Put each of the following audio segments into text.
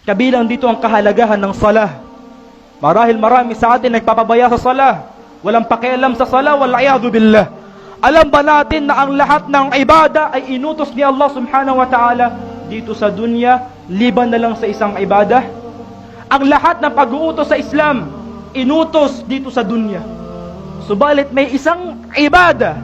Kabilang dito ang kahalagahan ng salah. Marahil marami sa atin nagpapabaya sa salah. Walang pakialam sa salah, wal'iyadu billah. Alam ba natin na ang lahat ng ibada ay inutos ni Allah subhanahu wa ta'ala dito sa dunya, liban na lang sa isang ibada? Ang lahat ng pag-uutos sa Islam, inutos dito sa dunya. Subalit may isang ibada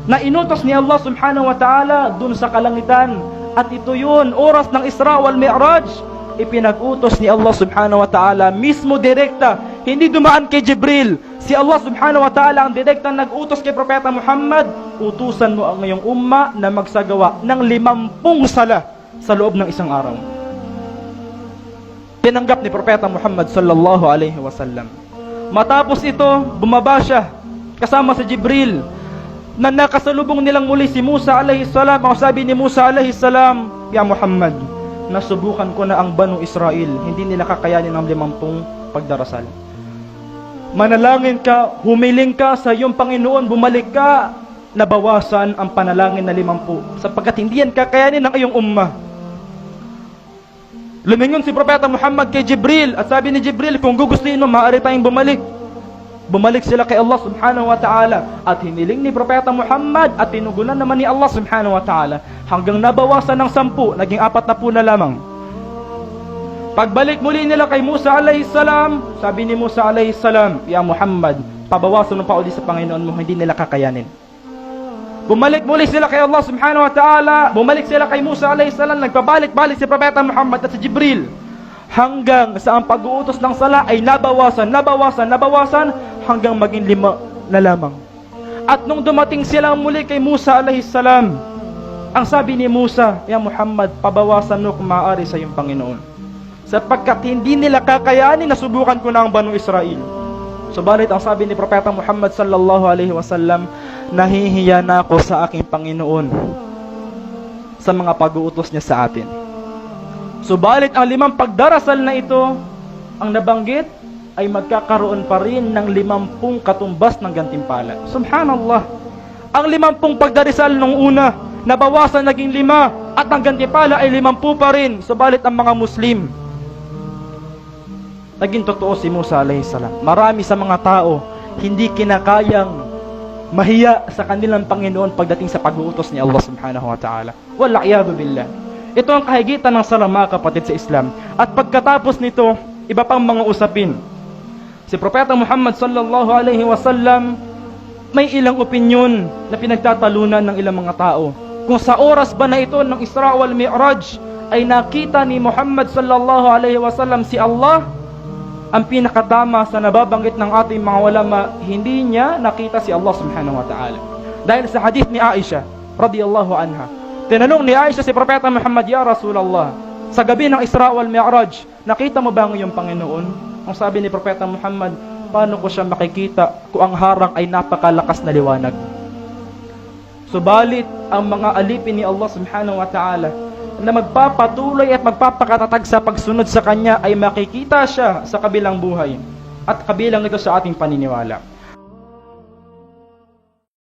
na inutos ni Allah subhanahu wa ta'ala dun sa kalangitan. At ito yun, oras ng Isra wal Mi'raj, ipinag-utos ni Allah subhanahu wa ta'ala mismo direkta, hindi dumaan kay Jibril. Si Allah subhanahu wa ta'ala ang direkta nag-utos kay Propeta Muhammad, utusan mo ang ngayong umma na magsagawa ng 50 sala sa loob ng isang araw. Tinanggap ni Propeta Muhammad sallallahu alaihi wasallam. Matapos ito, bumaba siya kasama sa Jibril, na nakasalubong nilang muli si Musa alaihi salam. Ang sabi ni Musa alaihi salam, "Ya Muhammad, nasubukan ko na ang Banu Israel, hindi nila kakayanin ang 50 pagdarasal. Manalangin ka, humiling ka sa iyong Panginoon, bumalik ka, nabawasan ang panalangin na 50, sapagkat hindi yan kakayanin ng iyong umma." Lumingon si Propeta Muhammad kay Jibril at sabi ni Jibril, kung gugustuhin mo, maaari tayong bumalik. Bumalik sila kay Allah subhanahu wa ta'ala at hiniling ni Propeta Muhammad at tinugunan naman ni Allah subhanahu wa ta'ala hanggang nabawasan ng 10, naging 40 na lamang. Pagbalik muli nila kay Musa alayhi salam, sabi ni Musa alayhi salam, "Ya Muhammad, pabawasan mo pa uli sa Panginoon mo, hindi nila kakayanin." Bumalik muli sila kay Allah subhanahu wa ta'ala, bumalik sila kay Musa alayhi salam, nagpabalik-balik si Propeta Muhammad at si Jibril. Hanggang sa ang pag-uutos ng sala ay nabawasan hanggang maging 5 na lamang. At nung dumating sila muli kay Musa alayhi salam, ang sabi ni Musa, "Ya Muhammad, pabawasan mo kung maaari sa iyong Panginoon, sapagkat hindi nila kakayanin na subukan ko na ang Banu Israel." Subalit ang sabi ni Propeta Muhammad sallallahu alaihi wasallam, "Nahihiya na ako sa aking Panginoon sa mga pag-uutos niya sa atin." Subalit ang 5 pagdarasal na ito, ang nabanggit, ay magkakaroon pa rin ng 50 katumbas ng gantimpala. Subhanallah. Ang 50 pagdarasal nung una, nabawasan naging 5, at ang gantimpala ay 50 pa rin. Subalit ang mga Muslim, naging totoo si Musa alayhi salam. Marami sa mga tao hindi kinakayang mahiya sa kanilang Panginoon pagdating sa pag-uutos ni Allah subhanahu wa ta'ala. Wal'iyadu billah. Ito ang kahigitan ng sala, mga kapatid sa Islam. At pagkatapos nito, iba pang mga usapin. Si Propeta Muhammad sallallahu alaihi wasallam, may ilang opinyon na pinagtatalunan ng ilang mga tao. Kung sa oras ba na ito ng Isra wal Mi'raj ay nakita ni Muhammad sallallahu alaihi wasallam si Allah, ang pinakatama sa nababanggit ng ating mga ulama, hindi niya nakita si Allah subhanahu wa ta'ala. Dahil sa hadith ni Aisha radiyallahu anha, tinanong ni Aisha si Propeta Muhammad, "Ya Rasulullah, sa gabi ng Isra wal Mi'raj, nakita mo ba ang iyong Panginoon?" Ang sabi ni Propeta Muhammad, "Paano ko siya makikita kung ang harang ay napakalakas na liwanag?" Subalit ang mga alipin ni Allah subhanahu wa ta'ala na magpapatuloy at magpapakatatag sa pagsunod sa Kanya ay makikita siya sa kabilang buhay at kabilang ito sa ating paniniwala.